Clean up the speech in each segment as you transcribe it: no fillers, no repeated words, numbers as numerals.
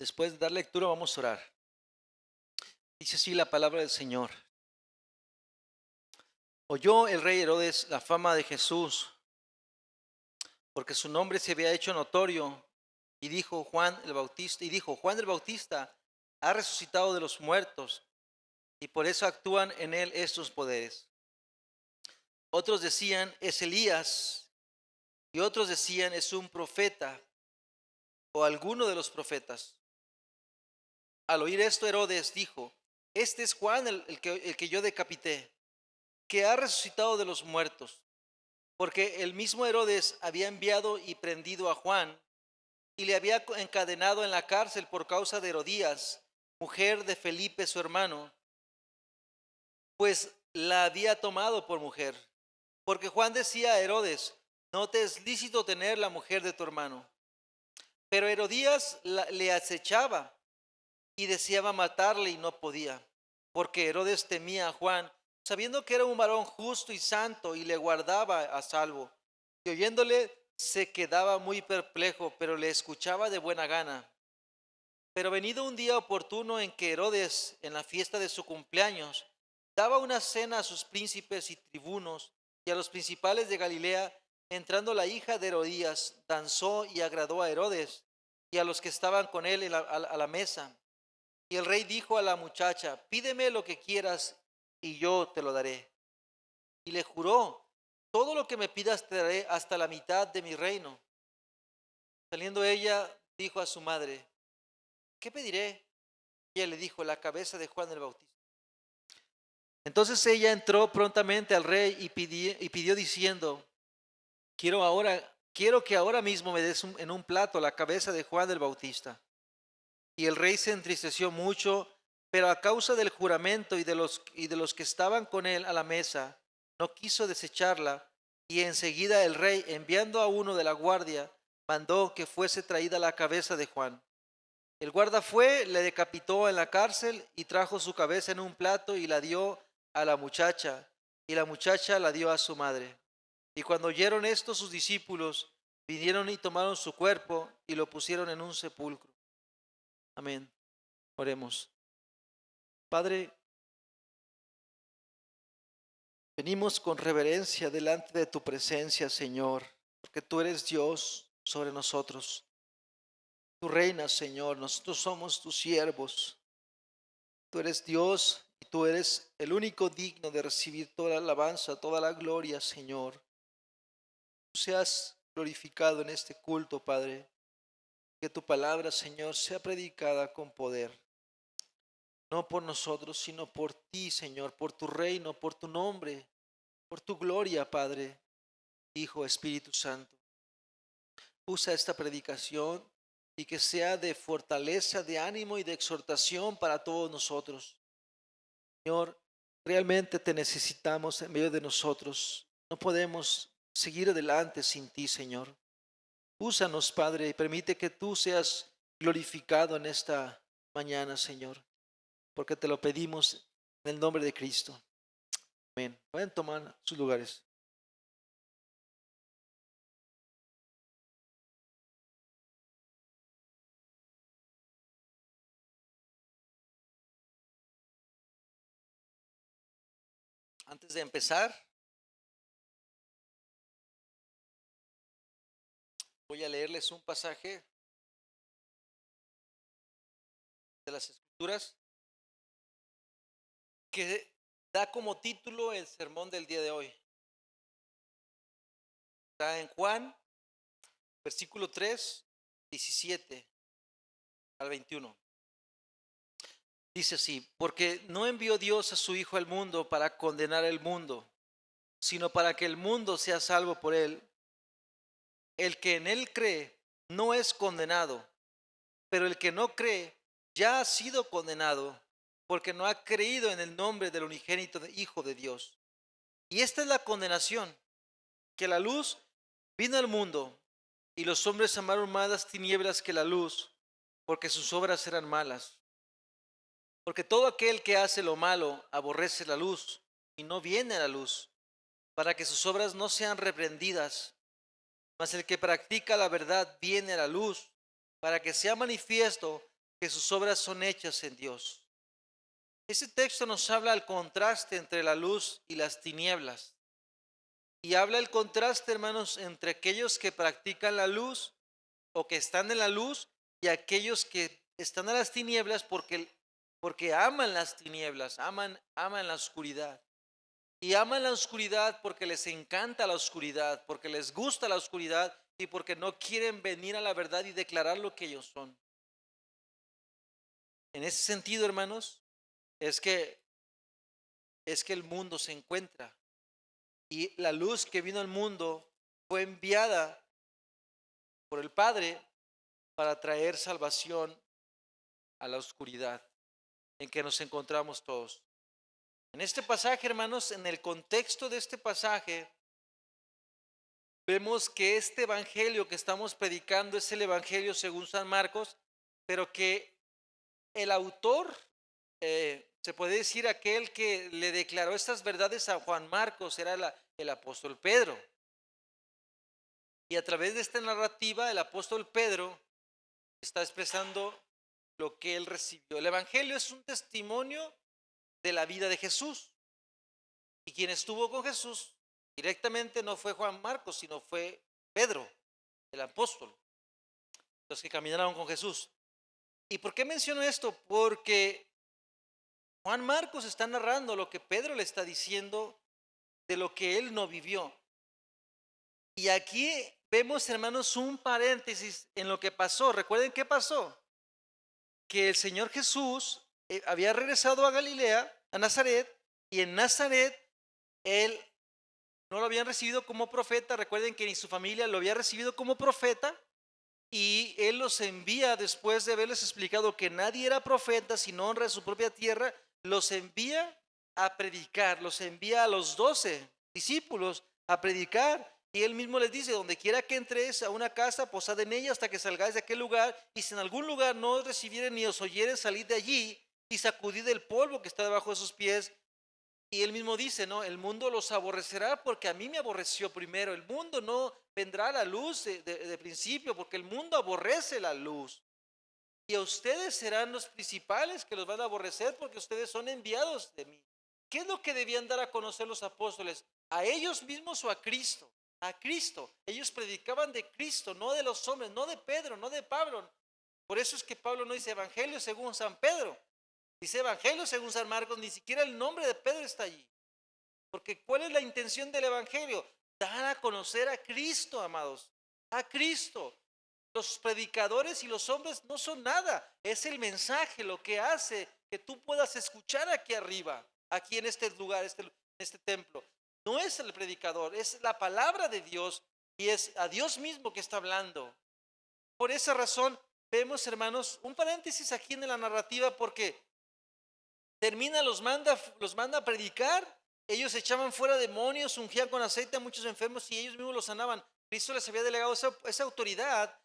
Después de dar lectura vamos a orar. Dice así la palabra del Señor. Oyó el rey Herodes la fama de Jesús, porque su nombre se había hecho notorio, Juan el Bautista ha resucitado de los muertos, y por eso actúan en él estos poderes. Otros decían, es Elías, y otros decían, es un profeta, o alguno de los profetas. Al oír esto, Herodes dijo, este es Juan el que yo decapité, que ha resucitado de los muertos. Porque el mismo Herodes había enviado y prendido a Juan y le había encadenado en la cárcel por causa de Herodías, mujer de Felipe su hermano, pues la había tomado por mujer. Porque Juan decía a Herodes, no te es lícito tener la mujer de tu hermano. Pero Herodías le acechaba y deseaba matarle y no podía, porque Herodes temía a Juan, sabiendo que era un varón justo y santo y le guardaba a salvo. Y oyéndole se quedaba muy perplejo, pero le escuchaba de buena gana. Pero venido un día oportuno en que Herodes, en la fiesta de su cumpleaños, daba una cena a sus príncipes y tribunos y a los principales de Galilea, entrando la hija de Herodías, danzó y agradó a Herodes y a los que estaban con él a la mesa. Y el rey dijo a la muchacha, pídeme lo que quieras y yo te lo daré. Y le juró, todo lo que me pidas te daré hasta la mitad de mi reino. Saliendo ella, dijo a su madre, ¿qué pediré? Y ella le dijo, la cabeza de Juan el Bautista. Entonces ella entró prontamente al rey y pidió diciendo, quiero que ahora mismo me des en un plato la cabeza de Juan el Bautista. Y el rey se entristeció mucho, pero a causa del juramento y de los que estaban con él a la mesa, no quiso desecharla. Y enseguida el rey, enviando a uno de la guardia, mandó que fuese traída la cabeza de Juan. El guarda fue, le decapitó en la cárcel y trajo su cabeza en un plato y la dio a la muchacha, y la muchacha la dio a su madre. Y cuando oyeron esto sus discípulos, vinieron y tomaron su cuerpo y lo pusieron en un sepulcro. Amén. Oremos. Padre, venimos con reverencia delante de tu presencia, Señor, porque tú eres Dios sobre nosotros. Tú reinas, Señor, nosotros somos tus siervos. Tú eres Dios y tú eres el único digno de recibir toda la alabanza, toda la gloria, Señor. Tú seas glorificado en este culto, Padre. Que tu palabra, Señor, sea predicada con poder. No por nosotros, sino por ti, Señor, por tu reino, por tu nombre, por tu gloria, Padre, Hijo, Espíritu Santo. Usa esta predicación y que sea de fortaleza, de ánimo y de exhortación para todos nosotros. Señor, realmente te necesitamos en medio de nosotros. No podemos seguir adelante sin ti, Señor. Úsanos, Padre, y permite que tú seas glorificado en esta mañana, Señor, porque te lo pedimos en el nombre de Cristo. Amén. Pueden tomar sus lugares. Antes de empezar, voy a leerles un pasaje de las Escrituras que da como título el sermón del día de hoy. Está en Juan, versículo 3, 17 al 21. Dice así, porque no envió Dios a su Hijo al mundo para condenar el mundo, sino para que el mundo sea salvo por él. El que en él cree no es condenado, pero el que no cree ya ha sido condenado, porque no ha creído en el nombre del unigénito Hijo de Dios. Y esta es la condenación, que la luz vino al mundo, y los hombres amaron más las tinieblas que la luz, porque sus obras eran malas. Porque todo aquel que hace lo malo aborrece la luz y no viene a la luz, para que sus obras no sean reprendidas. Mas el que practica la verdad viene a la luz, para que sea manifiesto que sus obras son hechas en Dios. Ese texto nos habla del contraste entre la luz y las tinieblas. Y habla el contraste, hermanos, entre aquellos que practican la luz o que están en la luz y aquellos que están en las tinieblas porque aman las tinieblas, aman la oscuridad. Y aman la oscuridad porque les encanta la oscuridad, porque les gusta la oscuridad y porque no quieren venir a la verdad y declarar lo que ellos son. En ese sentido, hermanos, es que el mundo se encuentra y la luz que vino al mundo fue enviada por el Padre para traer salvación a la oscuridad en que nos encontramos todos. En este pasaje, hermanos, en el contexto de este pasaje, vemos que este evangelio que estamos predicando es el evangelio según San Marcos, pero que el autor, se puede decir aquel que le declaró estas verdades a Juan Marcos, era el apóstol Pedro. Y a través de esta narrativa, el apóstol Pedro está expresando lo que él recibió. El evangelio es un testimonio de la vida de Jesús. Y quien estuvo con Jesús directamente no fue Juan Marcos, sino fue Pedro, el apóstol, los que caminaron con Jesús. ¿Y por qué menciono esto? Porque Juan Marcos está narrando lo que Pedro le está diciendo de lo que él no vivió. Y aquí vemos, hermanos, un paréntesis en lo que pasó. ¿Recuerden qué pasó? Que el Señor Jesús había regresado a Galilea, a Nazaret, y en Nazaret él no lo habían recibido como profeta. Recuerden que ni su familia lo había recibido como profeta. Y él los envía, después de haberles explicado que nadie era profeta sino honra a su propia tierra, los envía a predicar, los envía a los 12 discípulos a predicar. Y él mismo les dice: donde quiera que entréis a una casa, posad en ella hasta que salgáis de aquel lugar. Y si en algún lugar no os recibieren ni os oyeren, salid de allí y sacudid el polvo que está debajo de sus pies. Y él mismo dice, ¿no? El mundo los aborrecerá porque a mí me aborreció primero. El mundo no vendrá a la luz de principio porque el mundo aborrece la luz. Y a ustedes serán los principales que los van a aborrecer porque ustedes son enviados de mí. ¿Qué es lo que debían dar a conocer los apóstoles? ¿A ellos mismos o a Cristo? A Cristo. Ellos predicaban de Cristo, no de los hombres, no de Pedro, no de Pablo. Por eso es que Pablo no dice evangelio según San Pedro. Dice evangelio según San Marcos, ni siquiera el nombre de Pedro está allí. Porque ¿cuál es la intención del evangelio? Dar a conocer a Cristo, amados. A Cristo. Los predicadores y los hombres no son nada. Es el mensaje lo que hace que tú puedas escuchar aquí arriba, aquí en este lugar, este templo. No es el predicador, es la palabra de Dios y es a Dios mismo que está hablando. Por esa razón vemos, hermanos, un paréntesis aquí en la narrativa porque termina, los manda a predicar. Ellos echaban fuera demonios, ungían con aceite a muchos enfermos y ellos mismos los sanaban. Cristo les había delegado esa autoridad.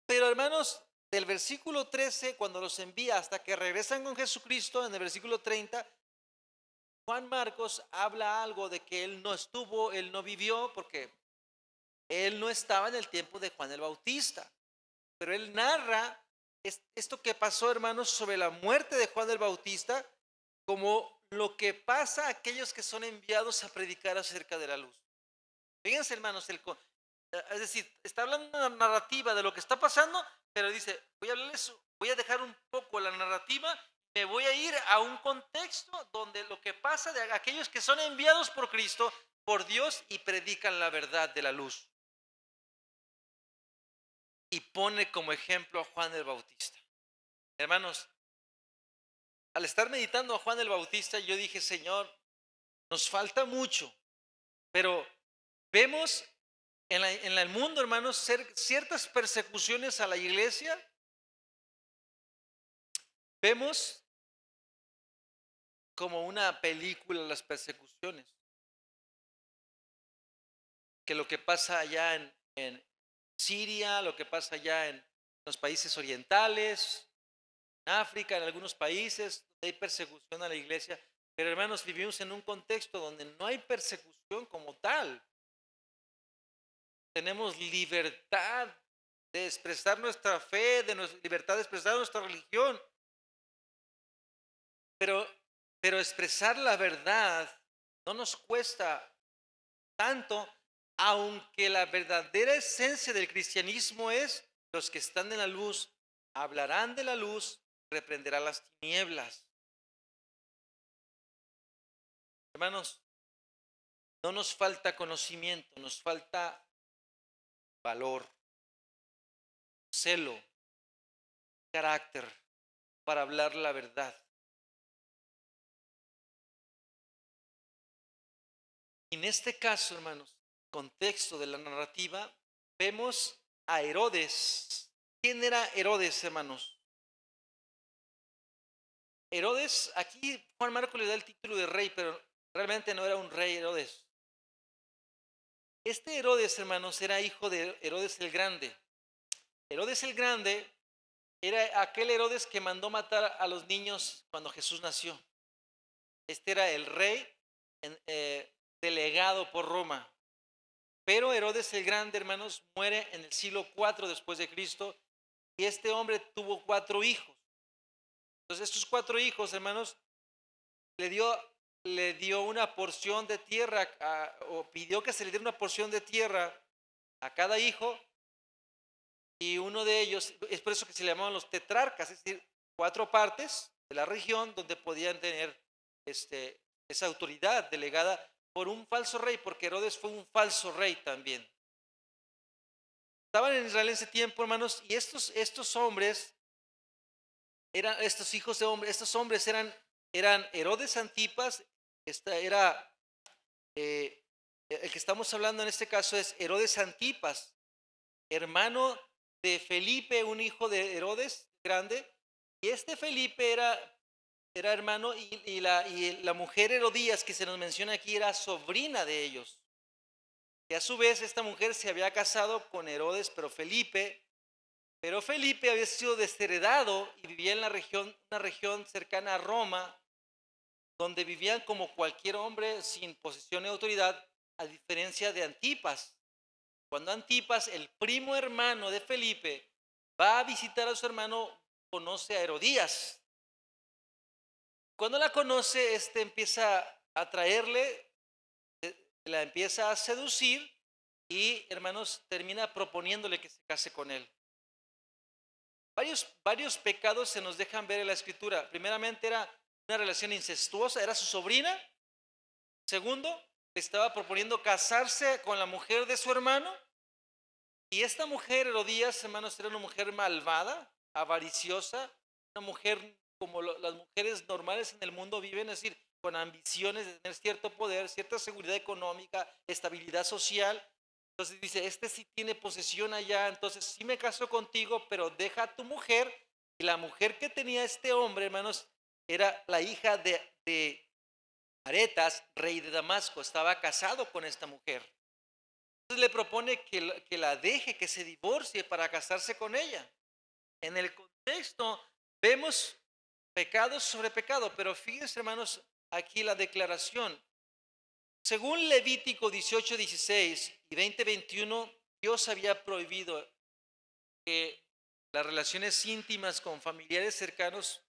Pero, hermanos, del versículo 13, cuando los envía hasta que regresan con Jesucristo, en el versículo 30, Juan Marcos habla algo de que él no estuvo, él no vivió, porque él no estaba en el tiempo de Juan el Bautista. Pero él narra esto que pasó, hermanos, sobre la muerte de Juan el Bautista, como lo que pasa a aquellos que son enviados a predicar acerca de la luz. Fíjense, hermanos, es decir, está hablando una narrativa de lo que está pasando, pero dice, voy a dejar un poco la narrativa, me voy a ir a un contexto donde lo que pasa de aquellos que son enviados por Cristo, por Dios, y predican la verdad de la luz. Y pone como ejemplo a Juan el Bautista. Hermanos, al estar meditando a Juan el Bautista, yo dije, Señor, nos falta mucho, pero vemos en el mundo, hermanos, ciertas persecuciones a la iglesia. Vemos como una película las persecuciones. Que lo que pasa allá en Siria, lo que pasa allá en los países orientales, en África, en algunos países, donde hay persecución a la iglesia. Pero, hermanos, vivimos en un contexto donde no hay persecución como tal. Tenemos libertad de expresar nuestra fe, libertad de expresar nuestra religión. pero, pero expresar la verdad no nos cuesta tanto, aunque la verdadera esencia del cristianismo es: los que están en la luz hablarán de la luz, reprenderán las tinieblas. Hermanos, no nos falta conocimiento, nos falta valor, celo, carácter para hablar la verdad. En este caso, hermanos, contexto de la narrativa, vemos a Herodes. ¿Quién era Herodes, hermanos? Herodes, aquí Juan Marcos le da el título de rey, pero realmente no era un rey Herodes. Este Herodes, hermanos, era hijo de Herodes el Grande. Herodes el Grande era aquel Herodes que mandó matar a los niños cuando Jesús nació. Este era el rey delegado por Roma. Pero Herodes el Grande, hermanos, muere en el siglo IV después de Cristo, y este hombre tuvo 4 hijos. Entonces, estos 4 hijos, hermanos, le dio una porción de tierra, o pidió que se le diera una porción de tierra a cada hijo, y uno de ellos, es por eso que se le llamaban los tetrarcas, es decir, 4 partes de la región donde podían tener esa autoridad delegada por un falso rey, porque Herodes fue un falso rey también. Estaban en Israel en ese tiempo, hermanos, y estos hombres estos hijos de hombres, estos hombres eran Herodes Antipas. El que estamos hablando en este caso es Herodes Antipas, hermano de Felipe, un hijo de Herodes Grande, y este Felipe era hermano, y la mujer Herodías que se nos menciona aquí era sobrina de ellos. Y a su vez esta mujer se había casado con Herodes, pero Felipe había sido desheredado y vivía en una región cercana a Roma, donde vivían como cualquier hombre sin posesión y autoridad, a diferencia de Antipas. Cuando Antipas, el primo hermano de Felipe, va a visitar a su hermano, conoce a Herodías. Cuando la conoce, empieza a atraerle, la empieza a seducir y, hermanos, termina proponiéndole que se case con él. Varios pecados se nos dejan ver en la escritura. Primeramente, era una relación incestuosa, era su sobrina. Segundo, estaba proponiendo casarse con la mujer de su hermano. Y esta mujer, Herodías, hermanos, era una mujer malvada, avariciosa, una mujer como las mujeres normales en el mundo viven, es decir, con ambiciones de tener cierto poder, cierta seguridad económica, estabilidad social. Entonces dice, sí tiene posesión allá, entonces sí me caso contigo, pero deja a tu mujer. Y la mujer que tenía este hombre, hermanos, era la hija de Aretas, rey de Damasco. Estaba casado con esta mujer. Entonces le propone que la deje, que se divorcie para casarse con ella. En el contexto vemos pecado sobre pecado, pero fíjense, hermanos, aquí la declaración. Según Levítico 18:16 y 20:21, Dios había prohibido que las relaciones íntimas con familiares cercanos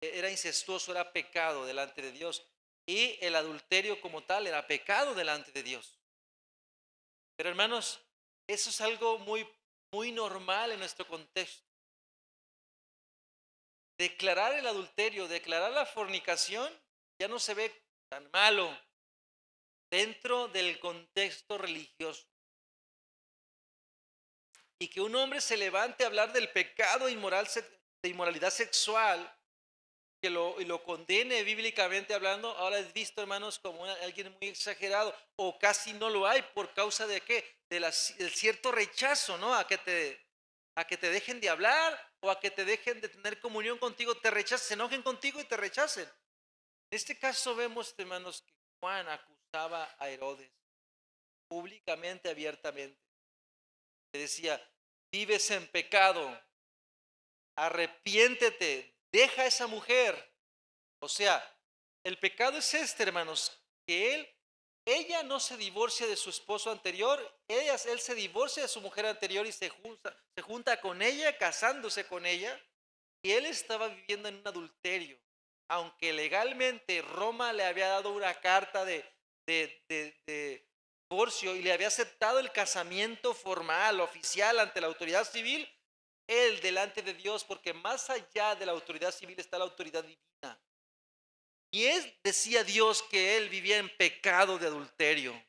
era incestuoso, era pecado delante de Dios. Y el adulterio como tal era pecado delante de Dios. Pero, hermanos, eso es algo muy normal en nuestro contexto. Declarar el adulterio, declarar la fornicación, ya no se ve tan malo dentro del contexto religioso. Y que un hombre se levante a hablar del pecado de inmoralidad sexual, y lo condene bíblicamente hablando, ahora es visto, hermanos, como alguien muy exagerado, o casi no lo hay. ¿Por causa de qué? Del cierto rechazo, ¿no? A que te dejen de hablar, o a que te dejen de tener comunión contigo, te rechacen, se enojen contigo y te rechacen. En este caso vemos, hermanos, que Juan acusaba a Herodes públicamente, abiertamente. Le decía, vives en pecado, arrepiéntete, deja a esa mujer. O sea, el pecado es hermanos, que ella no se divorcia de su esposo anterior, él se divorcia de su mujer anterior y se junta con ella, casándose con ella, y él estaba viviendo en un adulterio. aunque legalmente Roma le había dado una carta de divorcio y le había aceptado el casamiento formal, oficial, ante la autoridad civil, él delante de Dios, porque más allá de la autoridad civil está la autoridad divina. Y él decía Dios que él vivía en pecado de adulterio.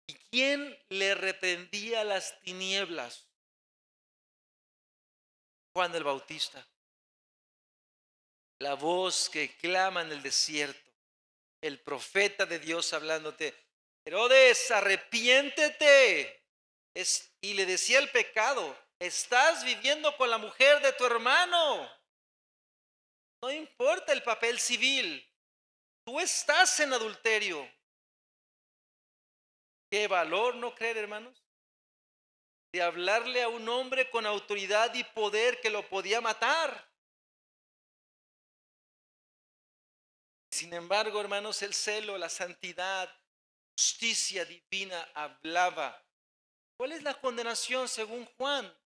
¿Y quién le reprendía las tinieblas? Juan el Bautista. La voz que clama en el desierto, el profeta de Dios hablándote: Herodes, arrepiéntete. Y le decía el pecado: estás viviendo con la mujer de tu hermano. No importa el papel civil, tú estás en adulterio. Qué valor, ¿no creer, hermanos? De hablarle a un hombre con autoridad y poder que lo podía matar. Sin embargo, hermanos, el celo, la santidad, justicia divina hablaba. ¿Cuál es la condenación según Juan?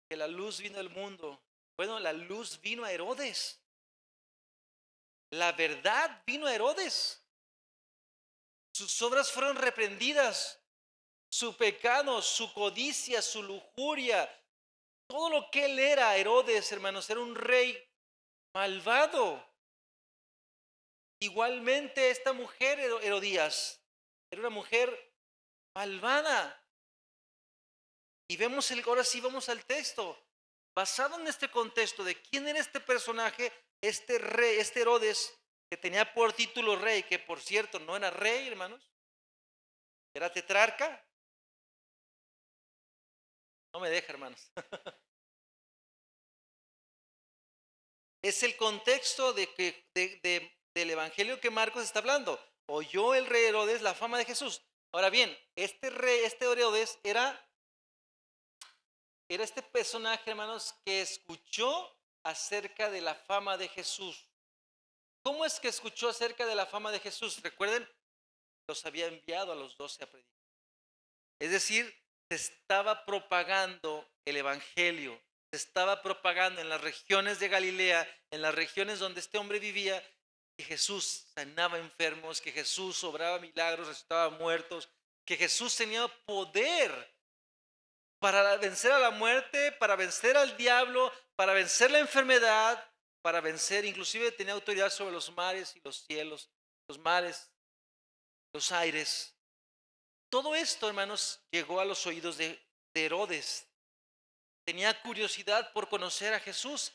Que la luz vino al mundo. Bueno, la luz vino a Herodes. La verdad vino a Herodes. Sus obras fueron reprendidas. Su pecado, su codicia, su lujuria, todo lo que él era, Herodes, hermanos, era un rey malvado. Igualmente esta mujer, Herodías, era una mujer malvada. Y vemos, ahora sí vamos al texto. Basado en este contexto de quién era este personaje, este rey, este Herodes, que tenía por título rey, que por cierto no era rey, hermanos, era tetrarca. No me deja, hermanos. Es el contexto del evangelio que Marcos está hablando. Oyó el rey Herodes la fama de Jesús. Ahora bien, este rey, este Herodes era este personaje, hermanos, que escuchó acerca de la fama de Jesús. ¿Cómo es que escuchó acerca de la fama de Jesús? Recuerden, los había enviado a los 12 a predicar. Es decir, se estaba propagando el evangelio, se estaba propagando en las regiones de Galilea, en las regiones donde este hombre vivía, que Jesús sanaba enfermos, que Jesús obraba milagros, resucitaba muertos, que Jesús tenía poder para vencer a la muerte, para vencer al diablo, para vencer la enfermedad, para vencer, inclusive tenía autoridad sobre los mares y los cielos, los mares, los aires. Todo esto, hermanos, llegó a los oídos de Herodes. Tenía curiosidad por conocer a Jesús,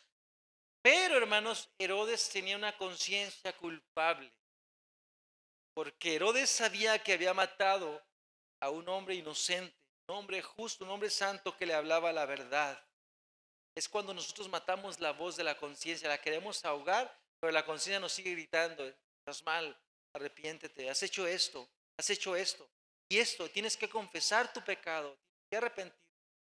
pero, hermanos, Herodes tenía una conciencia culpable, porque Herodes sabía que había matado a un hombre inocente, un hombre justo, un hombre santo que le hablaba la verdad. Es cuando nosotros matamos la voz de la conciencia, la queremos ahogar, pero la conciencia nos sigue gritando: estás mal, arrepiéntete, has hecho esto, y esto, tienes que confesar tu pecado, tienes que arrepentir.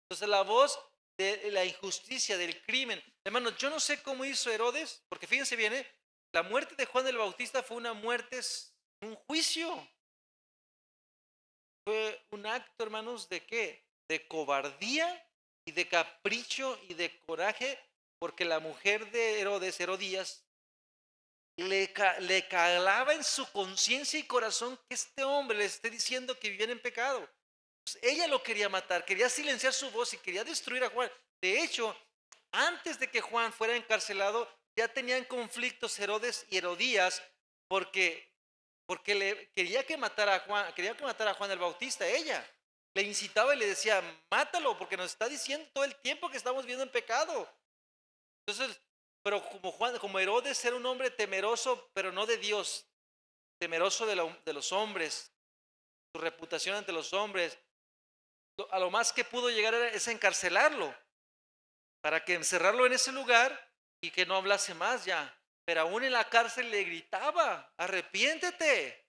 Entonces la voz de la injusticia, del crimen. Hermanos, yo no sé cómo hizo Herodes, porque fíjense bien, la muerte de Juan el Bautista fue una muerte, un juicio. Fue un acto, hermanos, ¿de qué? De cobardía y de capricho y de coraje, porque la mujer de Herodes, Herodías, le calaba en su conciencia y corazón que este hombre le esté diciendo que vivían en pecado. Pues ella lo quería matar, quería silenciar su voz y quería destruir a Juan. De hecho, antes de que Juan fuera encarcelado, ya tenían conflictos Herodes y Herodías, porque quería que matara a Juan el Bautista. Ella le incitaba y le decía: mátalo, porque nos está diciendo todo el tiempo que estamos viviendo en pecado. Entonces, pero como Herodes era un hombre temeroso, pero no de Dios, temeroso de los hombres, su reputación ante los hombres, a lo más que pudo llegar es encarcelarlo, para que encerrarlo en ese lugar y que no hablase más ya. Pero aún en la cárcel le gritaba: arrepiéntete.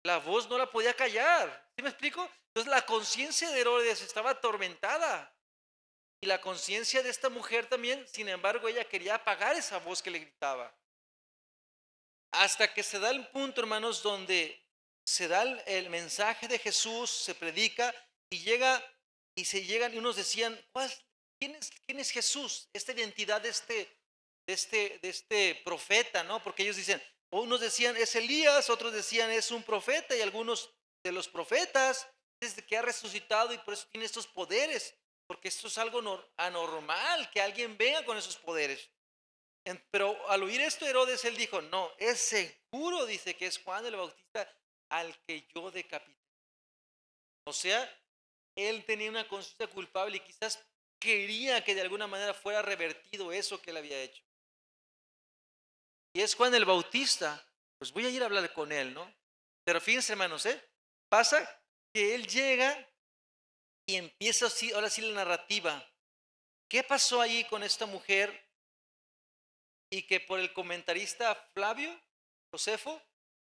La voz no la podía callar. ¿Sí me explico? Entonces la conciencia de Herodes estaba atormentada. Y la conciencia de esta mujer también, sin embargo, ella quería apagar esa voz que le gritaba. Hasta que se da el punto, hermanos, donde se da el mensaje de Jesús, se predica y se llegan y unos decían: ¿quién es Jesús? Esta identidad de de este profeta, ¿no? Porque ellos dicen, unos decían es Elías, otros decían es un profeta, y algunos de los profetas desde que ha resucitado y por eso tiene estos poderes, porque esto es algo anormal, que alguien venga con esos poderes. Pero al oír esto Herodes, él dijo, no, es seguro, dice que es Juan el Bautista al que yo decapité. O sea, él tenía una conciencia culpable y quizás quería que de alguna manera fuera revertido eso que él había hecho. Y es Juan el Bautista, pues voy a ir a hablar con él, ¿no? Pero fíjense, hermanos, pasa que él llega y empieza así, ahora sí la narrativa. ¿Qué pasó ahí con esta mujer? Y que por el comentarista Flavio Josefo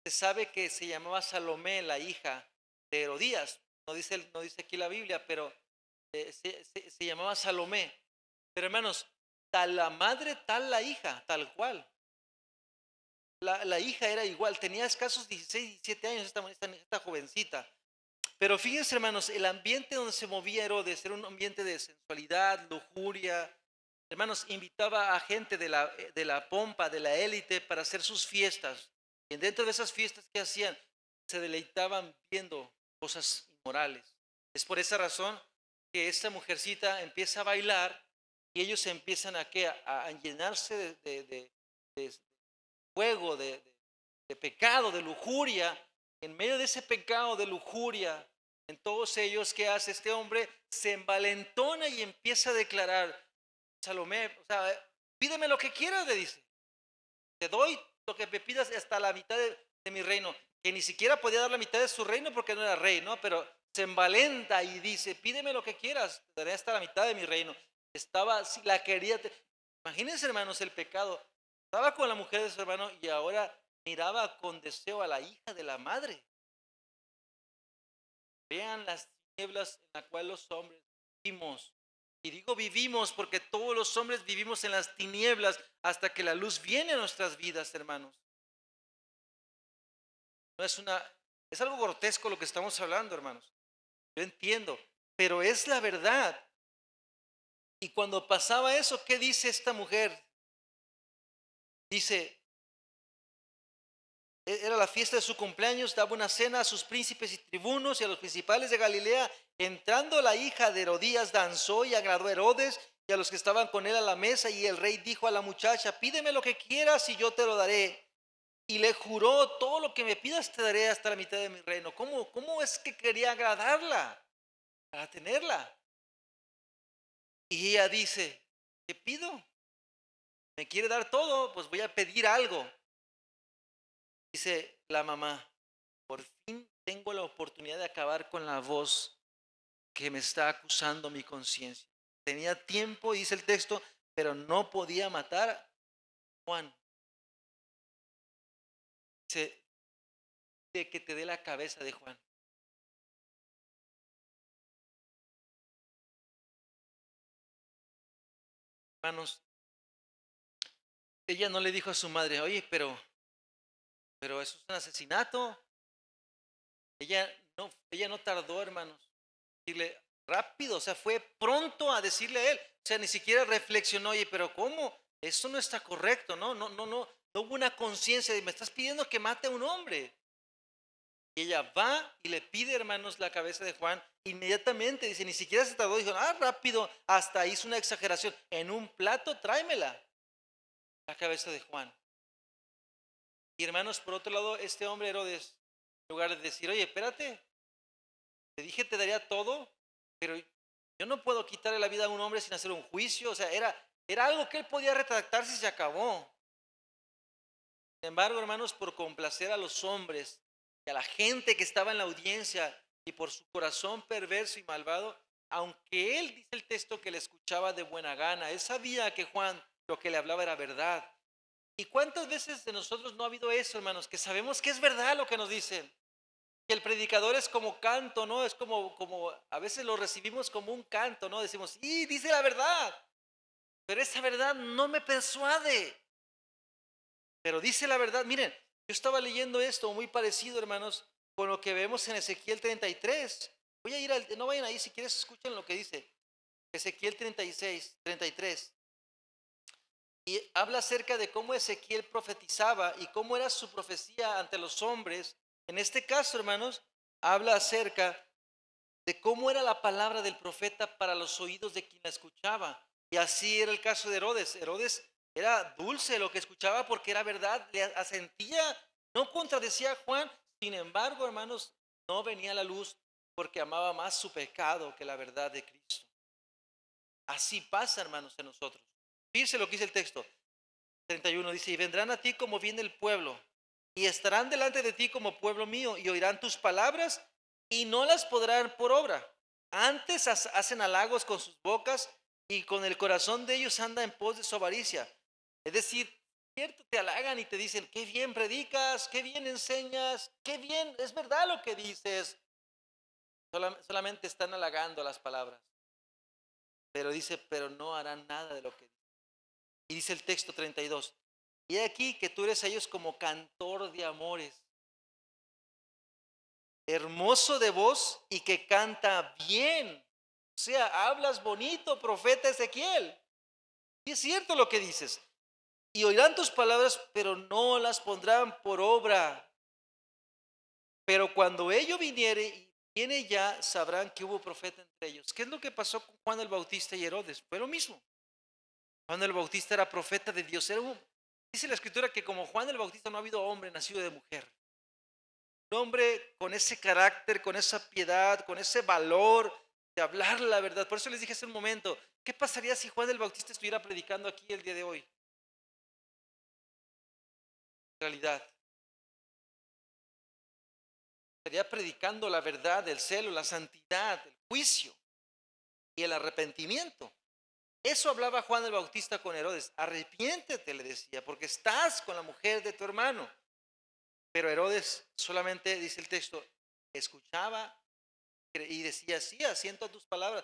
se sabe que se llamaba Salomé, la hija de Herodías. No dice aquí la Biblia, pero se llamaba Salomé. Pero hermanos, tal la madre, tal la hija, tal cual. La hija era igual, tenía escasos 16, 17 años esta jovencita. Pero fíjense, hermanos, el ambiente donde se movía Herodes era un ambiente de sensualidad, lujuria. Hermanos, invitaba a gente de la pompa, de la élite, para hacer sus fiestas. Y dentro de esas fiestas que hacían, se deleitaban viendo cosas inmorales. Es por esa razón que esta mujercita empieza a bailar y ellos empiezan a llenarse de fuego, de pecado, de lujuria. En medio de ese pecado de lujuria, en todos ellos, ¿qué hace este hombre? Se envalentona y empieza a declarar, Salomé, o sea, pídeme lo que quieras, le dice. Te doy lo que me pidas hasta la mitad de mi reino. Que ni siquiera podía dar la mitad de su reino porque no era rey, ¿no? Pero se envalenta y dice, pídeme lo que quieras, te daré hasta la mitad de mi reino. Estaba, si la quería. Imagínense, hermanos, el pecado. Estaba con la mujer de su hermano y ahora miraba con deseo a la hija de la madre. Vean las tinieblas en las cuales los hombres vivimos. Y digo vivimos porque todos los hombres vivimos en las tinieblas hasta que la luz viene a nuestras vidas, hermanos. No es algo grotesco lo que estamos hablando, hermanos. Yo entiendo, pero es la verdad. Y cuando pasaba eso, ¿qué dice esta mujer? Dice, era la fiesta de su cumpleaños, daba una cena a sus príncipes y tribunos y a los principales de Galilea. Entrando la hija de Herodías, danzó y agradó a Herodes y a los que estaban con él a la mesa. Y el rey dijo a la muchacha, pídeme lo que quieras y yo te lo daré. Y le juró, todo lo que me pidas te daré hasta la mitad de mi reino. ¿Cómo es que quería agradarla? Para tenerla. Y ella dice, ¿qué pido? ¿Me quiere dar todo? Pues voy a pedir algo. Dice la mamá, por fin tengo la oportunidad de acabar con la voz que me está acusando mi conciencia. Tenía tiempo, dice el texto, pero no podía matar a Juan. Dice, de que te dé la cabeza de Juan. Hermanos, ella no le dijo a su madre, oye, pero eso es un asesinato. Ella no tardó, hermanos, decirle rápido, o sea, fue pronto a decirle a él, o sea, ni siquiera reflexionó, oye, pero ¿cómo? Eso no está correcto, no hubo una conciencia de, me estás pidiendo que mate a un hombre. Y ella va y le pide, hermanos, la cabeza de Juan, inmediatamente, dice, ni siquiera se tardó, dijo, rápido, hasta hizo una exageración, en un plato tráemela, la cabeza de Juan. Y hermanos, por otro lado, este hombre Herodes, en lugar de decir, oye, espérate, te dije te daría todo, pero yo no puedo quitarle la vida a un hombre sin hacer un juicio. O sea, era algo que él podía retractarse y se acabó. Sin embargo, hermanos, por complacer a los hombres y a la gente que estaba en la audiencia y por su corazón perverso y malvado, aunque él dice el texto que le escuchaba de buena gana, él sabía que Juan lo que le hablaba era verdad. ¿Y cuántas veces de nosotros no ha habido eso, hermanos? Que sabemos que es verdad lo que nos dicen. Que el predicador es como canto, ¿no? Es como a veces lo recibimos como un canto, ¿no? Decimos, sí, dice la verdad, pero esa verdad no me persuade. Pero dice la verdad, miren, yo estaba leyendo esto muy parecido, hermanos, con lo que vemos en Ezequiel 33. Voy a no vayan ahí, si quieres escuchen lo que dice. Ezequiel 36, 33. Y habla acerca de cómo Ezequiel profetizaba y cómo era su profecía ante los hombres. En este caso, hermanos, habla acerca de cómo era la palabra del profeta para los oídos de quien la escuchaba. Y así era el caso de Herodes. Herodes era dulce lo que escuchaba porque era verdad, le asentía, no contradecía a Juan. Sin embargo, hermanos, no venía a la luz porque amaba más su pecado que la verdad de Cristo. Así pasa, hermanos, en nosotros. Fíjense lo que dice el texto 31, dice, y vendrán a ti como viene el pueblo, y estarán delante de ti como pueblo mío, y oirán tus palabras, y no las podrán por obra. Antes hacen halagos con sus bocas, y con el corazón de ellos anda en pos de su avaricia. Es decir, cierto, te halagan y te dicen, qué bien predicas, qué bien enseñas, qué bien, es verdad lo que dices. Solamente están halagando las palabras. Pero dice, pero no harán nada de lo que dice. Y dice el texto 32, y aquí que tú eres a ellos como cantor de amores, hermoso de voz y que canta bien. O sea, hablas bonito, profeta Ezequiel. Y es cierto lo que dices. Y oirán tus palabras, pero no las pondrán por obra. Pero cuando ello viniere y viene ya, sabrán que hubo profeta entre ellos. ¿Qué es lo que pasó con Juan el Bautista y Herodes? Fue lo mismo. Juan el Bautista era profeta de Dios. Dice la escritura que como Juan el Bautista no ha habido hombre nacido de mujer. Un hombre con ese carácter, con esa piedad, con ese valor de hablar la verdad. Por eso les dije hace un momento, ¿qué pasaría si Juan el Bautista estuviera predicando aquí el día de hoy? En realidad, estaría predicando la verdad, el celo, la santidad, el juicio y el arrepentimiento. Eso hablaba Juan el Bautista con Herodes. Arrepiéntete, le decía, porque estás con la mujer de tu hermano. Pero Herodes solamente, dice el texto, escuchaba y decía, sí, asiento a tus palabras.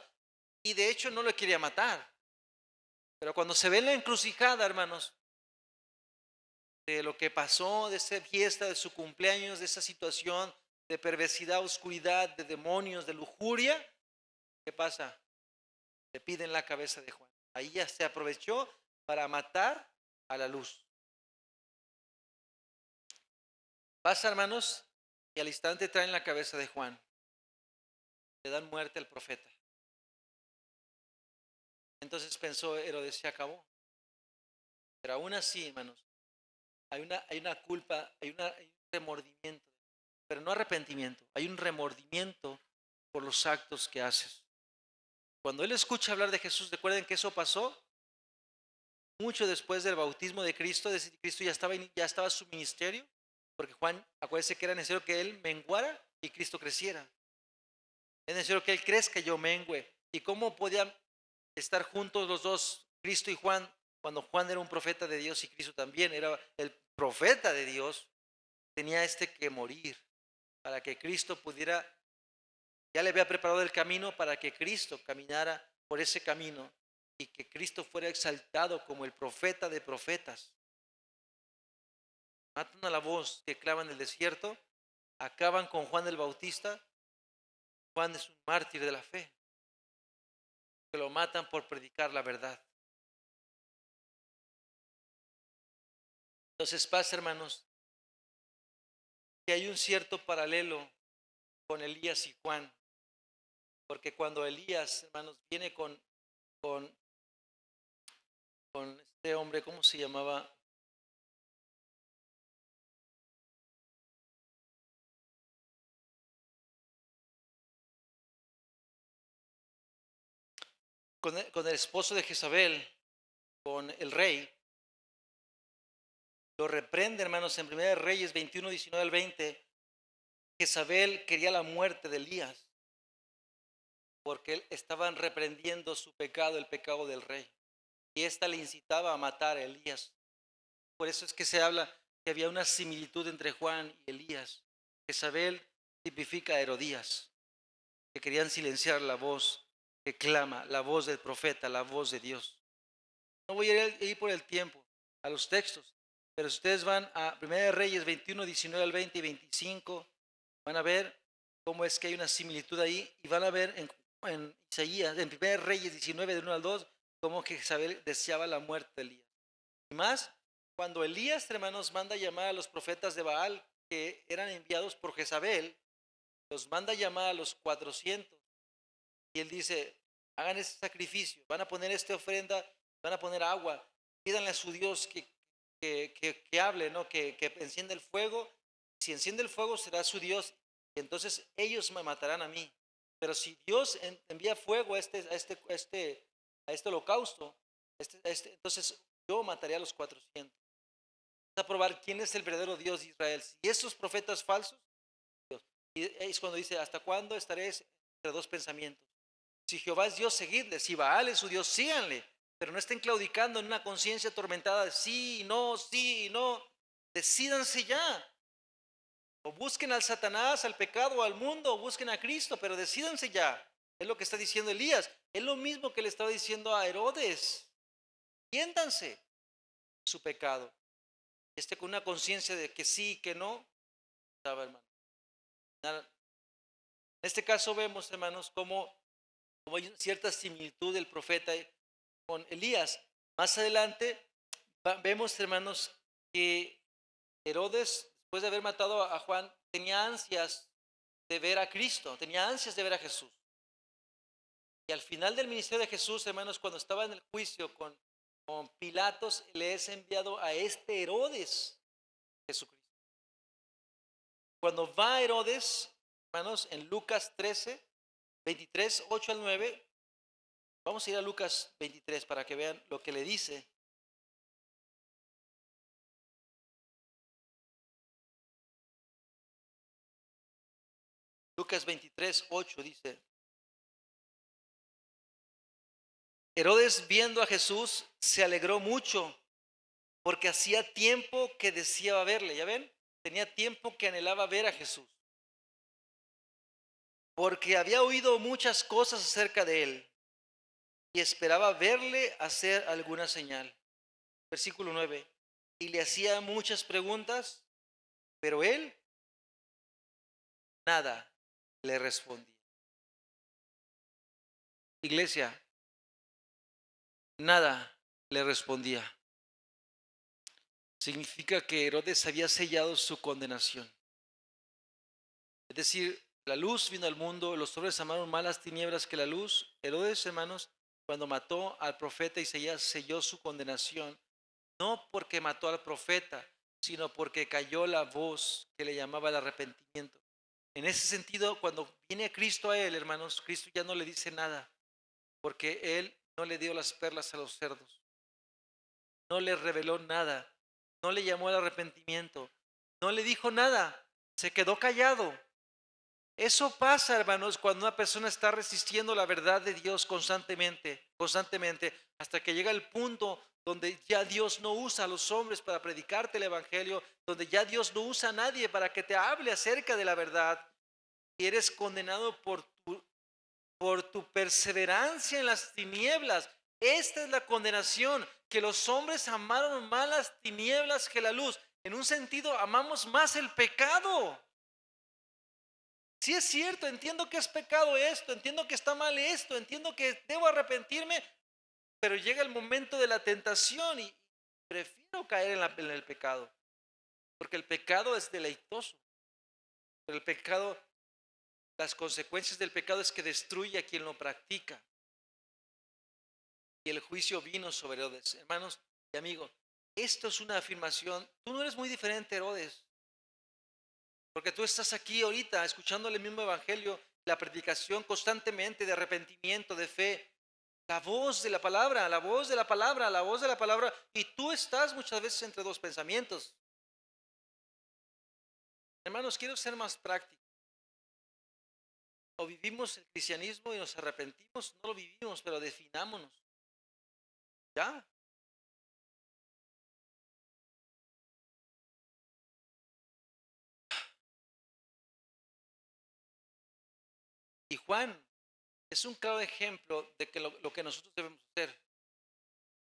Y de hecho no lo quería matar. Pero cuando se ve en la encrucijada, hermanos, de lo que pasó, de esa fiesta, de su cumpleaños, de esa situación de perversidad, oscuridad, de demonios, de lujuria, ¿qué pasa? Le piden la cabeza de Juan. Ahí ya se aprovechó para matar a la luz. Pasa, hermanos, y al instante traen la cabeza de Juan. Le dan muerte al profeta. Entonces pensó Herodes, se acabó. Pero aún así, hermanos, hay una culpa, hay un remordimiento, pero no arrepentimiento, hay un remordimiento por los actos que haces. Cuando él escucha hablar de Jesús, recuerden que eso pasó mucho después del bautismo de Cristo, es decir, Cristo ya estaba su ministerio, porque Juan, acuérdense que era necesario que él menguara y Cristo creciera. Es necesario que él crezca y yo mengüe. ¿Y cómo podían estar juntos los dos, Cristo y Juan, cuando Juan era un profeta de Dios y Cristo también era el profeta de Dios? Tenía que morir para que Cristo pudiera, ya le había preparado el camino para que Cristo caminara por ese camino y que Cristo fuera exaltado como el profeta de profetas. Matan a la voz que clama en el desierto, acaban con Juan el Bautista. Juan es un mártir de la fe, que lo matan por predicar la verdad. Entonces pasa, hermanos, que hay un cierto paralelo con Elías y Juan, porque cuando Elías, hermanos, viene con, con este hombre, ¿cómo se llamaba? Con el esposo de Jezabel, con el rey, lo reprende, hermanos, en 1 Reyes 21, 19 al 20. Jezabel quería la muerte de Elías, porque estaban reprendiendo su pecado, el pecado del rey. Y esta le incitaba a matar a Elías. Por eso es que se habla que había una similitud entre Juan y Elías. Jezabel tipifica a Herodías, que querían silenciar la voz que clama, la voz del profeta, la voz de Dios. No voy a ir por el tiempo a los textos, pero si ustedes van a 1 Reyes 21, 19 al 20 y 25, van a ver cómo es que hay una similitud ahí y van a ver en Isaías, en 1 Reyes 19, del 1 al 2, cómo que Jezabel deseaba la muerte de Elías. Y más cuando Elías, hermanos, manda llamar a los profetas de Baal que eran enviados por Jezabel, los manda llamar a los 400 y él dice, hagan este sacrificio, van a poner esta ofrenda, van a poner agua, pídanle a su Dios que hable, ¿no? Que encienda el fuego. Si enciende el fuego será su Dios y entonces ellos me matarán a mí. Pero si Dios envía fuego a este holocausto, entonces yo mataré a los 400. Vamos a probar quién es el verdadero Dios de Israel. Si estos profetas falsos, Dios. Y es cuando dice, ¿hasta cuándo estaréis entre dos pensamientos? Si Jehová es Dios, seguidle. Si Baal es su Dios, síganle. Pero no estén claudicando en una conciencia atormentada de sí y no, sí y no. Decídanse ya. O busquen al Satanás, al pecado, al mundo, o busquen a Cristo, pero decídanse ya. Es lo que está diciendo Elías. Es lo mismo que le estaba diciendo a Herodes. Siéntanse su pecado. Con una conciencia de que sí y que no, estaba, hermano. En este caso vemos, hermanos, como hay cierta similitud del profeta con Elías. Más adelante vemos, hermanos, que Herodes, después de haber matado a Juan, tenía ansias de ver a Cristo, tenía ansias de ver a Jesús. Y al final del ministerio de Jesús, hermanos, cuando estaba en el juicio con Pilatos, le es enviado a este Herodes Jesucristo. Cuando va Herodes, hermanos, en Lucas 13, 23, 8 al 9, vamos a ir a Lucas 23 para que vean lo que le dice. Lucas 23, 8 dice, Herodes viendo a Jesús se alegró mucho porque hacía tiempo que deseaba verle, ¿ya ven? Tenía tiempo que anhelaba ver a Jesús, porque había oído muchas cosas acerca de él y esperaba verle hacer alguna señal. Versículo 9, y le hacía muchas preguntas, pero él nada le respondía. Iglesia, nada le respondía. Significa que Herodes había sellado su condenación. Es decir, la luz vino al mundo, los hombres amaron más las tinieblas que la luz. Herodes, hermanos, cuando mató al profeta y selló su condenación, no porque mató al profeta, sino porque cayó la voz que le llamaba al arrepentimiento. En ese sentido, cuando viene Cristo a él, hermanos, Cristo ya no le dice nada, porque él no le dio las perlas a los cerdos, no le reveló nada, no le llamó al arrepentimiento, no le dijo nada, se quedó callado. Eso pasa, hermanos, cuando una persona está resistiendo la verdad de Dios constantemente, hasta que llega el punto donde ya Dios no usa a los hombres para predicarte el evangelio, donde ya Dios no usa a nadie para que te hable acerca de la verdad, y eres condenado por tu perseverancia en las tinieblas. Esta es la condenación, que los hombres amaron más las tinieblas que la luz. En un sentido, amamos más el pecado. Sí es cierto, entiendo que es pecado esto, entiendo que está mal esto, entiendo que debo arrepentirme, pero llega el momento de la tentación y prefiero caer en el pecado, porque el pecado es deleitoso, pero el pecado, las consecuencias del pecado es que destruye a quien lo practica. Y el juicio vino sobre Herodes. Hermanos y amigos, esto es una afirmación. Tú no eres muy diferente, Herodes, porque tú estás aquí ahorita escuchando el mismo evangelio, la predicación constantemente de arrepentimiento, de fe, la voz de la palabra, la voz de la palabra, la voz de la palabra, y tú estás muchas veces entre dos pensamientos. Hermanos, quiero ser más práctico. O vivimos el cristianismo y nos arrepentimos, no lo vivimos, pero definámonos. Ya. Y Juan es un claro ejemplo de que lo que nosotros debemos hacer.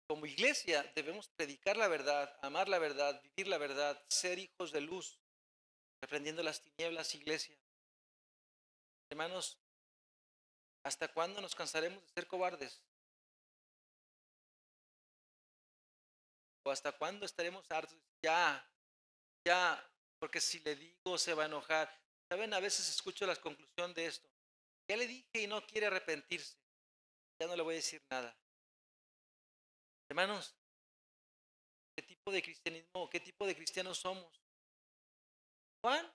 Como iglesia debemos predicar la verdad, amar la verdad, vivir la verdad, ser hijos de luz, reprendiendo las tinieblas, iglesia. Hermanos, ¿hasta cuándo nos cansaremos de ser cobardes? dijo, ¿hasta cuándo estaremos hartos? Ya, ya, porque si le digo se va a enojar. Saben, a veces escucho la conclusión de esto. Ya le dije y no quiere arrepentirse. Ya no le voy a decir nada. Hermanos, ¿qué tipo de cristianismo, qué tipo de cristianos somos? Juan,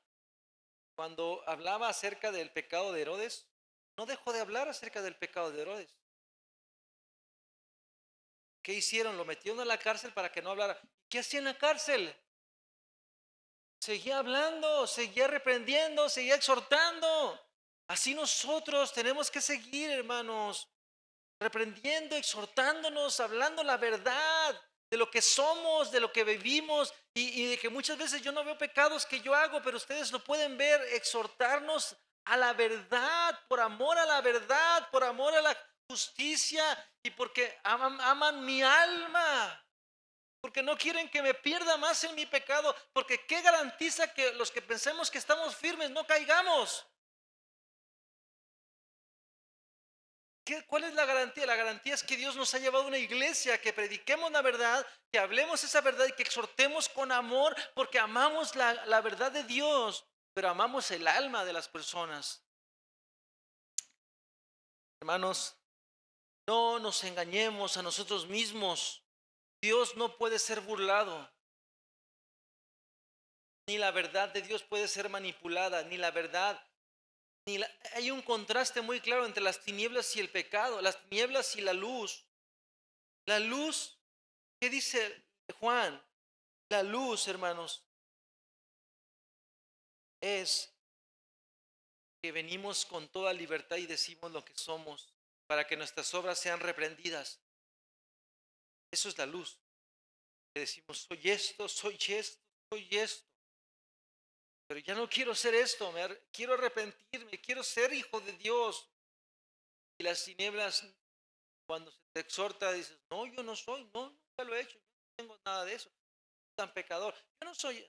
cuando hablaba acerca del pecado de Herodes, no dejó de hablar acerca del pecado de Herodes. ¿Qué hicieron? Lo metieron a la cárcel para que no hablara. ¿Qué hacía en la cárcel? Seguía hablando, seguía reprendiendo, seguía exhortando. Así nosotros tenemos que seguir, hermanos, reprendiendo, exhortándonos, hablando la verdad de lo que somos, de lo que vivimos y de que muchas veces yo no veo pecados que yo hago, pero ustedes lo pueden ver, exhortarnos a la verdad, por amor a la verdad, por amor a la justicia y porque aman mi alma. Porque no quieren que me pierda más en mi pecado. Porque ¿qué garantiza que los que pensemos que estamos firmes no caigamos? ¿Cuál es la garantía? La garantía es que Dios nos ha llevado a una iglesia, que prediquemos la verdad, que hablemos esa verdad y que exhortemos con amor, porque amamos la verdad de Dios, pero amamos el alma de las personas. Hermanos, no nos engañemos a nosotros mismos. Dios no puede ser burlado. Ni la verdad de Dios puede ser manipulada, ni la verdad, hay un contraste muy claro entre las tinieblas y el pecado, las tinieblas y la luz. La luz, ¿qué dice Juan? La luz, hermanos, es que venimos con toda libertad y decimos lo que somos para que nuestras obras sean reprendidas. Eso es la luz. Que decimos, soy esto, soy esto, soy esto. Pero ya no quiero ser esto, quiero arrepentirme, quiero ser hijo de Dios. Y las tinieblas, cuando se te exhorta, dices, no, yo no soy, no, nunca lo he hecho, yo no tengo nada de eso, tan pecador. Yo no soy.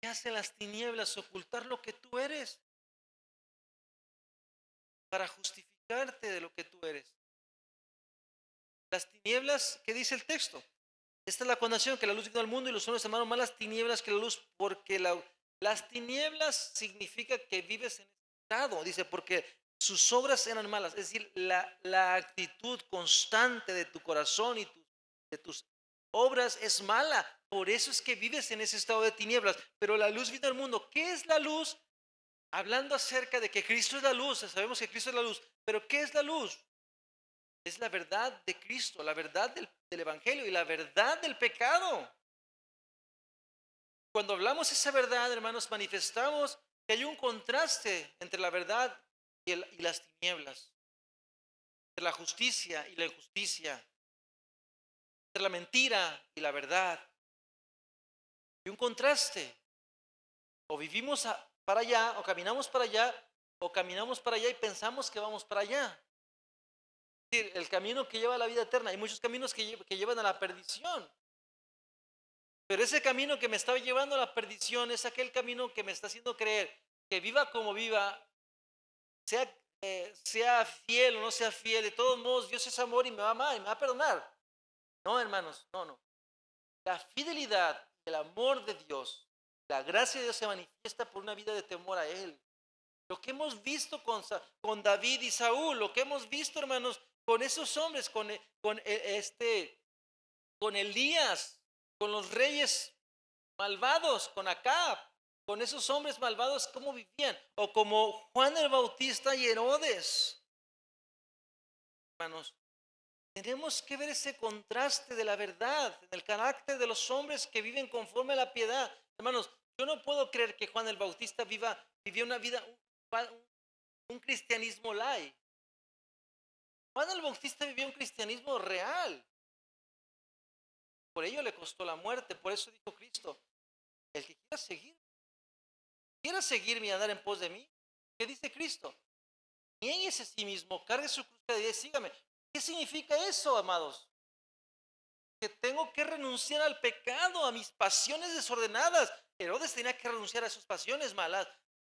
¿Qué hacen las tinieblas? Ocultar lo que tú eres para justificarte de lo que tú eres. Las tinieblas, ¿qué dice el texto? Esta es la condenación, que la luz vino al mundo y los hombres amaron más las tinieblas que la luz, porque las tinieblas significa que vives en estado, dice, porque sus obras eran malas, es decir, la actitud constante de tu corazón y de tus obras es mala, por eso es que vives en ese estado de tinieblas, pero la luz vino al mundo. ¿Qué es la luz? Hablando acerca de que Cristo es la luz, sabemos que Cristo es la luz, pero ¿qué es la luz? Es la verdad de Cristo, la verdad del Evangelio y la verdad del pecado. Cuando hablamos esa verdad, hermanos, manifestamos que hay un contraste entre la verdad y las tinieblas, entre la justicia y la injusticia, entre la mentira y la verdad. Hay un contraste. O vivimos para allá, o caminamos para allá, o caminamos para allá y pensamos que vamos para allá. El camino que lleva a la vida eterna. Hay muchos caminos que llevan a la perdición. Pero ese camino que me está llevando a la perdición es aquel camino que me está haciendo creer que viva como viva, sea fiel o no sea fiel, de todos modos Dios es amor y me va a amar y me va a perdonar. No, hermanos, no, no. La fidelidad, el amor de Dios, la gracia de Dios se manifiesta por una vida de temor a Él. Lo que hemos visto con David y Saúl, lo que hemos visto, hermanos, con esos hombres, con Elías, con los reyes malvados, con Acab, con esos hombres malvados, ¿cómo vivían? O como Juan el Bautista y Herodes. Hermanos, tenemos que ver ese contraste de la verdad, en el carácter de los hombres que viven conforme a la piedad. Hermanos, yo no puedo creer que Juan el Bautista vivió una vida, un cristianismo light. Juan el Bautista vivió un cristianismo real. Por ello le costó la muerte. Por eso dijo Cristo, el que quiera seguirme y andar en pos de mí, ¿qué dice Cristo? Niéguese a sí mismo, cargue su cruz cada día y sígame. ¿Qué significa eso, amados? Que tengo que renunciar al pecado, a mis pasiones desordenadas. Herodes tenía que renunciar a sus pasiones malas.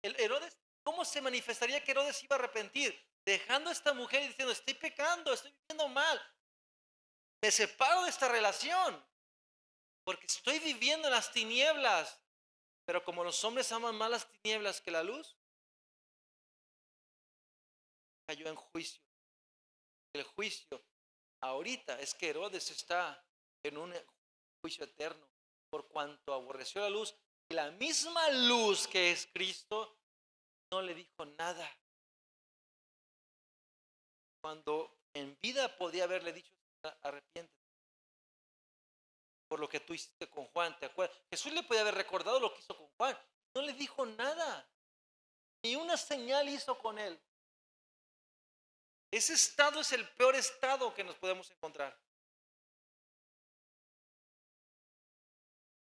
Herodes, ¿cómo se manifestaría que Herodes iba a arrepentir? Dejando a esta mujer y diciendo, estoy pecando, estoy viviendo mal. Me separo de esta relación. porque estoy viviendo en las tinieblas. Pero como los hombres aman más las tinieblas que la luz, cayó en juicio. El juicio ahorita es que Herodes está en un juicio eterno por cuanto aborreció la luz. Y la misma luz que es Cristo no le dijo nada. Cuando en vida podía haberle dicho, arrepiéntete por lo que tú hiciste con Juan, ¿te acuerdas? Jesús le podía haber recordado lo que hizo con Juan. No le dijo nada. Ni una señal hizo con él. Ese estado es el peor estado que nos podemos encontrar.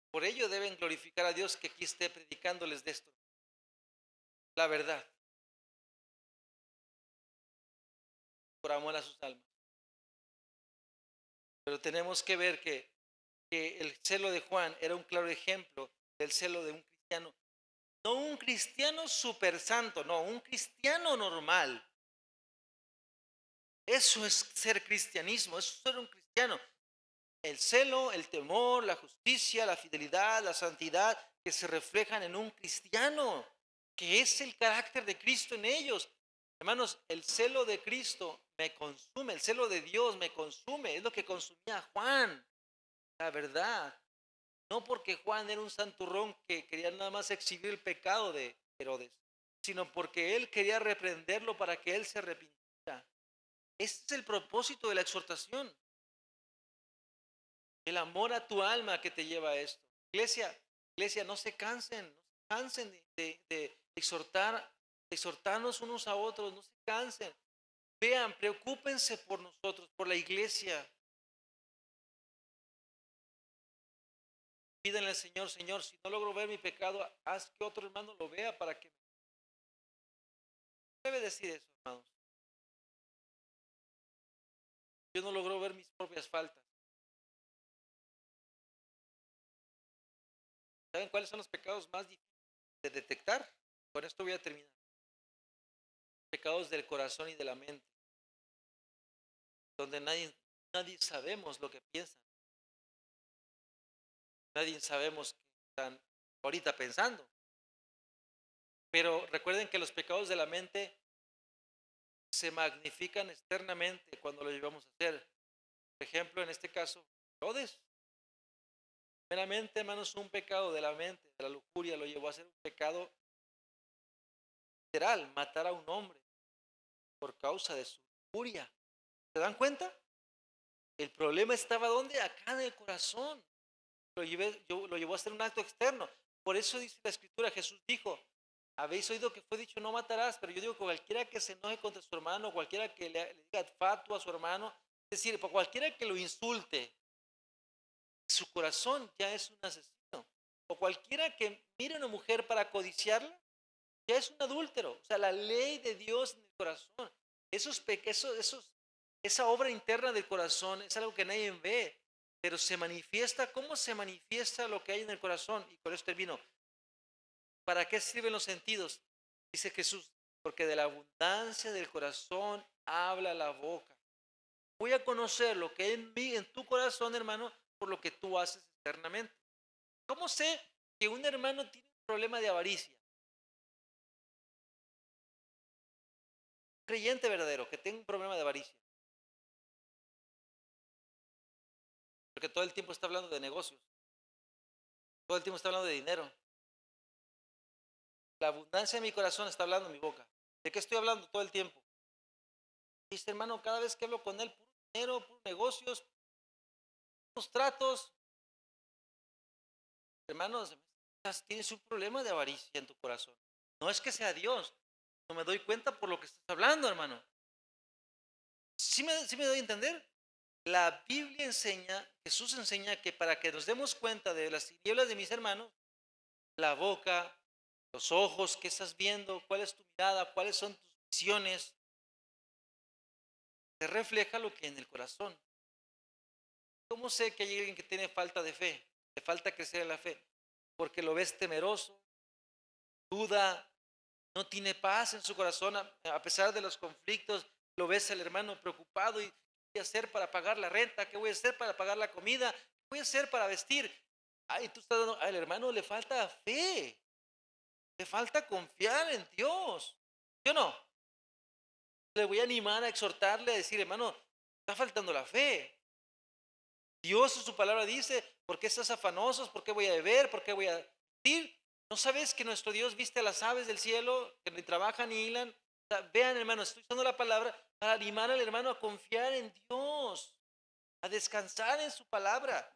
Por ello deben glorificar a Dios que aquí esté predicándoles de esto. La verdad. Por amor a sus almas. Pero tenemos que ver que el celo de Juan era un claro ejemplo del celo de un cristiano. No un cristiano super santo, no, un cristiano normal. Eso es ser cristianismo, eso es ser un cristiano. El celo, el temor, la justicia, la fidelidad, la santidad que se reflejan en un cristiano, que es el carácter de Cristo en ellos. Hermanos, el celo de Cristo me consume, el celo de Dios me consume, es lo que consumía a Juan, la verdad. No porque Juan era un santurrón que quería nada más exhibir el pecado de Herodes, sino porque él quería reprenderlo para que él se arrepintiera. Ese es el propósito de la exhortación. El amor a tu alma que te lleva a esto. Iglesia, no se cansen de exhortarnos unos a otros, no se cansen. Vean, preocúpense por nosotros, por la iglesia. Pídenle al Señor, Señor, si no logro ver mi pecado, haz que otro hermano lo vea para que... Debe decir eso, hermanos. Yo no logro ver mis propias faltas. ¿Saben cuáles son los pecados más difíciles de detectar? Con esto voy a terminar. Pecados del corazón y de la mente, donde nadie sabemos lo que piensan. Nadie sabemos qué están ahorita pensando. Pero recuerden que los pecados de la mente se magnifican externamente cuando lo llevamos a hacer. Por ejemplo, en este caso, Herodes. Meramente, hermanos, un pecado de la mente, de la lujuria, lo llevó a hacer un pecado literal, matar a un hombre por causa de su lujuria. ¿Se dan cuenta? El problema estaba ¿dónde? Acá en el corazón. Lo llevó a hacer un acto externo. Por eso dice la Escritura, Jesús dijo, habéis oído que fue dicho no matarás, pero yo digo que cualquiera que se enoje contra su hermano, cualquiera que le diga fatuo a su hermano, es decir, por cualquiera que lo insulte, su corazón ya es un asesino. O cualquiera que mire a una mujer para codiciarla, ya es un adúltero. O sea, la ley de Dios en el corazón, esa obra interna del corazón es algo que nadie ve, pero se manifiesta. ¿Cómo se manifiesta lo que hay en el corazón? Y con esto termino. ¿Para qué sirven los sentidos? Dice Jesús, porque de la abundancia del corazón habla la boca. Voy a conocer lo que hay en mí, en tu corazón, hermano, por lo que tú haces externamente. ¿Cómo sé que un hermano tiene un problema de avaricia? Un creyente verdadero que tenga un problema de avaricia. Porque todo el tiempo está hablando de negocios. Todo el tiempo está hablando de dinero. La abundancia de mi corazón está hablando en mi boca. ¿De qué estoy hablando todo el tiempo? Dice, hermano, cada vez que hablo con él, puro dinero, puros negocios, puros tratos. Hermanos, tienes un problema de avaricia en tu corazón. No es que sea Dios. No me doy cuenta por lo que estás hablando, hermano. ¿Sí me doy a entender? La Biblia enseña, Jesús enseña que para que nos demos cuenta de las tinieblas de mis hermanos, la boca, los ojos, qué estás viendo, cuál es tu mirada, cuáles son tus visiones, se refleja lo que hay en el corazón. ¿Cómo sé que hay alguien que tiene falta de fe, le falta crecer en la fe? Porque lo ves temeroso, duda, no tiene paz en su corazón a pesar de los conflictos, lo ves al hermano preocupado y ¿qué voy a hacer para pagar la renta? ¿Qué voy a hacer para pagar la comida? ¿Qué voy a hacer para vestir? Ay, tú estás dando, al hermano le falta fe, le falta confiar en Dios. ¿Sí o no? Le voy a animar a exhortarle, a decir, hermano, está faltando la fe. Dios en su palabra dice, ¿por qué estás afanosos? ¿Por qué voy a beber? ¿Por qué voy a decir? ¿No sabes que nuestro Dios viste a las aves del cielo, que ni trabajan ni hilan? O sea, vean, hermano, estoy usando la palabra para animar al hermano a confiar en Dios, a descansar en su palabra.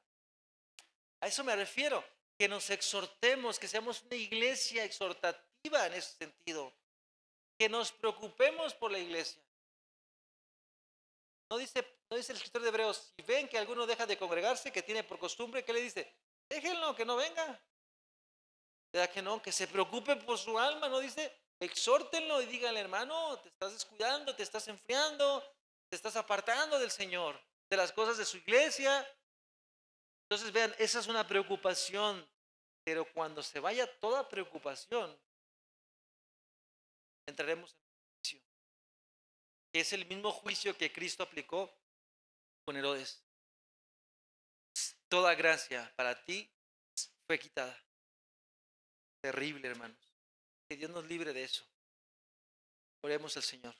A eso me refiero, que nos exhortemos, que seamos una iglesia exhortativa en ese sentido, que nos preocupemos por la iglesia. No dice el escritor de Hebreos, si ven que alguno deja de congregarse, que tiene por costumbre, ¿qué le dice? Déjenlo, que no venga. ¿Verdad que no? Que se preocupe por su alma, ¿no? Dice, exhórtenlo y díganle, hermano, te estás descuidando, te estás enfriando, te estás apartando del Señor, de las cosas de su iglesia. Entonces, vean, esa es una preocupación, pero cuando se vaya toda preocupación, entraremos en juicio, que es el mismo juicio que Cristo aplicó con Herodes. Toda gracia para ti fue quitada. Terrible, hermanos. Que Dios nos libre de eso. Oremos al Señor.